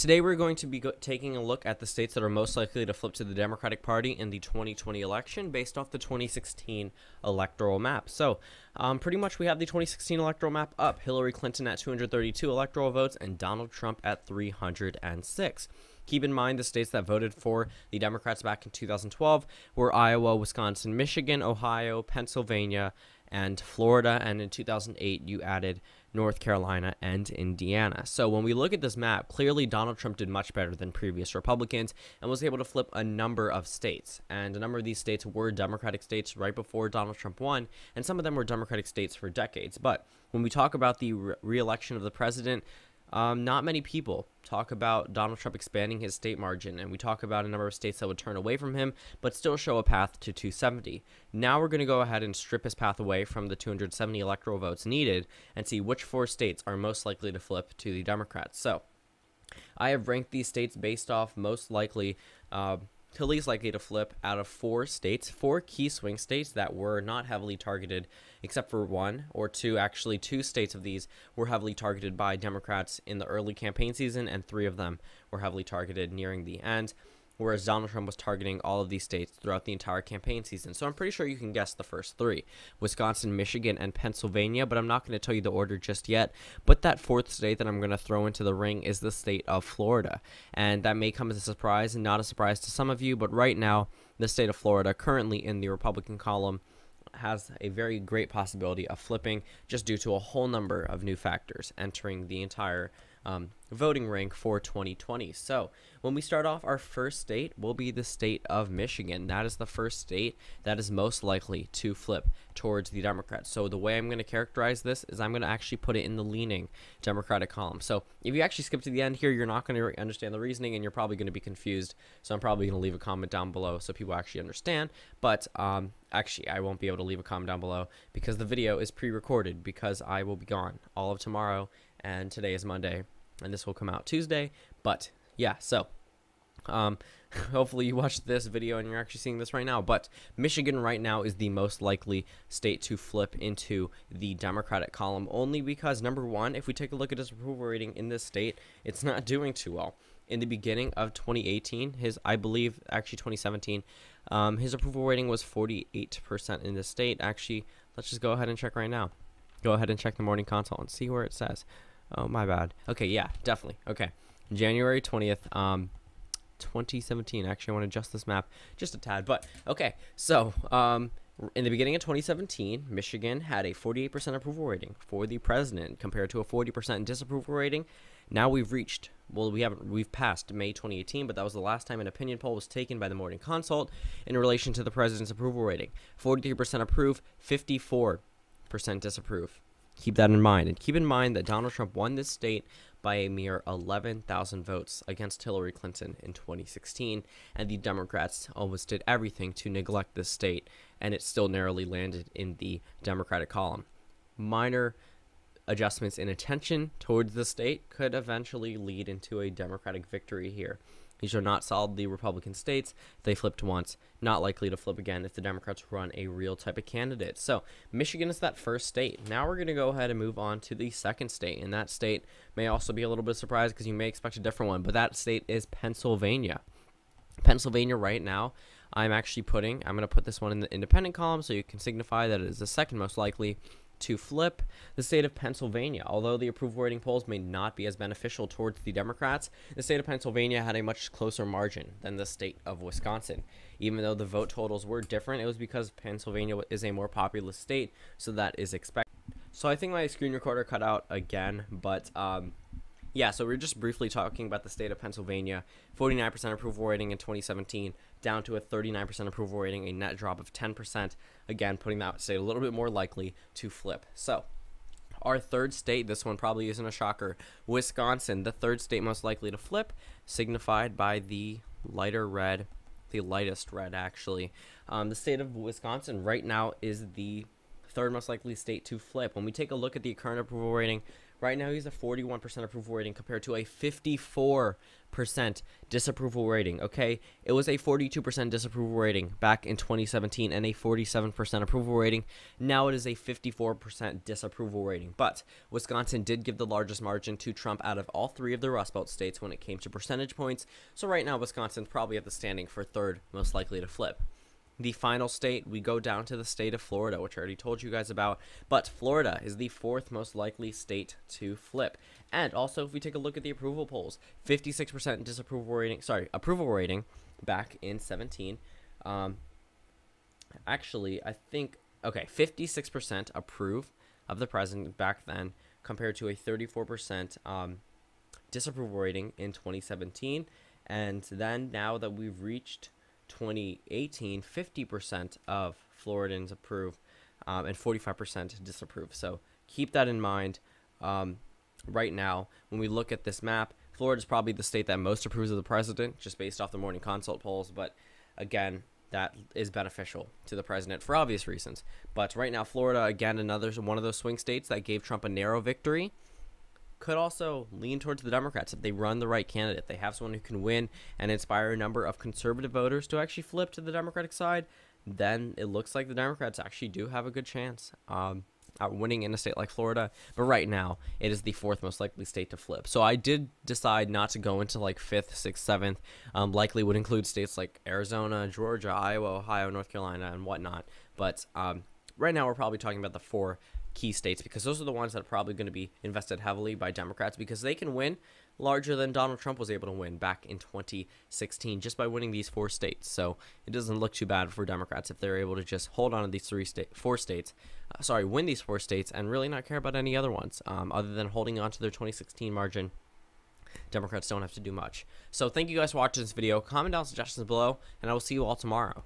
Today we're going to be taking a look at the states that are most likely to flip to the Democratic Party in the 2020 election based off the 2016 electoral map. So pretty much we have the 2016 electoral map up. Hillary Clinton at 232 electoral votes and Donald Trump at 306. Keep in mind the states that voted for the Democrats back in 2012 were Iowa, Wisconsin, Michigan, Ohio, Pennsylvania, and Florida. And in 2008, you added North Carolina and Indiana. So when we look at this map, clearly Donald Trump did much better than previous Republicans and was able to flip a number of states. And a number of these states were Democratic states right before Donald Trump won, and some of them were Democratic states for decades. But when we talk about the re-election of the president, not many people talk about Donald Trump expanding his state margin, and we talk about a number of states that would turn away from him but still show a path to 270. Now we're going to go ahead and strip his path away from the 270 electoral votes needed and see which 4 states are most likely to flip to the Democrats. So I have ranked these states based off most likely to least likely to flip out of 4 states, 4 key swing states that were not heavily targeted, except for 1 or 2. Actually, 2 states of these were heavily targeted by Democrats in the early campaign season, and 3 of them were heavily targeted nearing the end, whereas Donald Trump was targeting all of these states throughout the entire campaign season. So I'm pretty sure you can guess the first 3, Wisconsin, Michigan, and Pennsylvania, but I'm not going to tell you the order just yet. But that 4th state that I'm going to throw into the ring is the state of Florida, and that may come as a surprise and not a surprise to some of you, but right now, the state of Florida, currently in the Republican column, has a very great possibility of flipping just due to a whole number of new factors entering the entire voting rank for 2020. So when we start off, our first state will be the state of Michigan. That is the first state that is most likely to flip towards the Democrats. So the way I'm going to characterize this is I'm going to actually put it in the leaning Democratic column. So if you actually skip to the end here, you're not going to understand the reasoning and you're probably going to be confused. So I'm probably going to leave a comment down below so people actually understand. But actually, I won't be able to leave a comment down below because the video is pre-recorded because I will be gone all of tomorrow, and today is Monday, and this will come out Tuesday. But yeah, so hopefully you watched this video and you're actually seeing this right now. But Michigan right now is the most likely state to flip into the Democratic column, only because, number one, if we take a look at his approval rating in this state, it's not doing too well. In the beginning of 2018, I believe actually 2017, his approval rating was 48% in this state. Actually, let's just go ahead and check right now. Go ahead and check the Morning Consult and see where it says. Oh, my bad. Okay, yeah, definitely. Okay, January 20th, 2017. Actually, I want to adjust this map just a tad. But, okay, so in the beginning of 2017, Michigan had a 48% approval rating for the president compared to a 40% disapproval rating. Now we've reached, well, we've passed May 2018, but that was the last time an opinion poll was taken by the Morning Consult in relation to the president's approval rating. 43% approve, 54% disapprove. Keep that in mind. And keep in mind that Donald Trump won this state by a mere 11,000 votes against Hillary Clinton in 2016, and the Democrats almost did everything to neglect this state, and it still narrowly landed in the Democratic column. Minor adjustments in attention towards the state could eventually lead into a Democratic victory here. These are not solidly Republican states. They flipped once, not likely to flip again if the Democrats run a real type of candidate. So Michigan is that first state. Now we're going to go ahead and move on to the second state, and that state may also be a little bit surprised because you may expect a different one, but that state is Pennsylvania. Pennsylvania right now, I'm going to put this one in the independent column so you can signify that it is the second most likely to flip. The state of Pennsylvania, although the approval rating polls may not be as beneficial towards the Democrats, the state of Pennsylvania had a much closer margin than the state of Wisconsin. Even though the vote totals were different, it was because Pennsylvania is a more populous state, so that is expected. So I think my screen recorder cut out again, but yeah, so we're just briefly talking about the state of Pennsylvania. 49% approval rating in 2017, down to a 39% approval rating, a net drop of 10%. Again, putting that state a little bit more likely to flip. So our third state, this one probably isn't a shocker, Wisconsin, the third state most likely to flip, signified by the lighter red, the lightest red actually. The state of Wisconsin right now is the third most likely state to flip. When we take a look at the current approval rating, right now he's a 41% approval rating compared to a 54% disapproval rating. Okay, it was a 42% disapproval rating back in 2017 and a 47% approval rating. Now it is a 54% disapproval rating. But Wisconsin did give the largest margin to Trump out of all three of the Rust Belt states when it came to percentage points. So right now Wisconsin's probably at the standing for third most likely to flip. The final state, we go down to the state of Florida, which I already told you guys about, but Florida is the fourth most likely state to flip. And also, if we take a look at the approval polls, 56% approval rating back in 17. Actually, I think, okay, 56% approve of the president back then compared to a 34% disapproval rating in 2017. And then now that we've reached 2018, 50% of Floridans approve and 45% disapprove. So keep that in mind. Right now, when we look at this map, Florida is probably the state that most approves of the president, just based off the morning consult polls. But again, that is beneficial to the president for obvious reasons. But right now, Florida, again, another one of those swing states that gave Trump a narrow victory, could also lean towards the Democrats if they run the right candidate. They have someone who can win and inspire a number of conservative voters to actually flip to the Democratic side. Then it looks like the Democrats actually do have a good chance at winning in a state like Florida. But right now, it is the fourth most likely state to flip. So I did decide not to go into like 5th, 6th, 7th. Likely would include states like Arizona, Georgia, Iowa, Ohio, North Carolina, and whatnot. But right now, we're probably talking about the 4 key states because those are the ones that are probably going to be invested heavily by Democrats because they can win larger than Donald Trump was able to win back in 2016 just by winning these 4 states. So it doesn't look too bad for Democrats if they're able to just hold on to these win these 4 states and really not care about any other ones other than holding on to their 2016 margin. Democrats don't have to do much. So thank you guys for watching this video. Comment down suggestions below, and I will see you all tomorrow.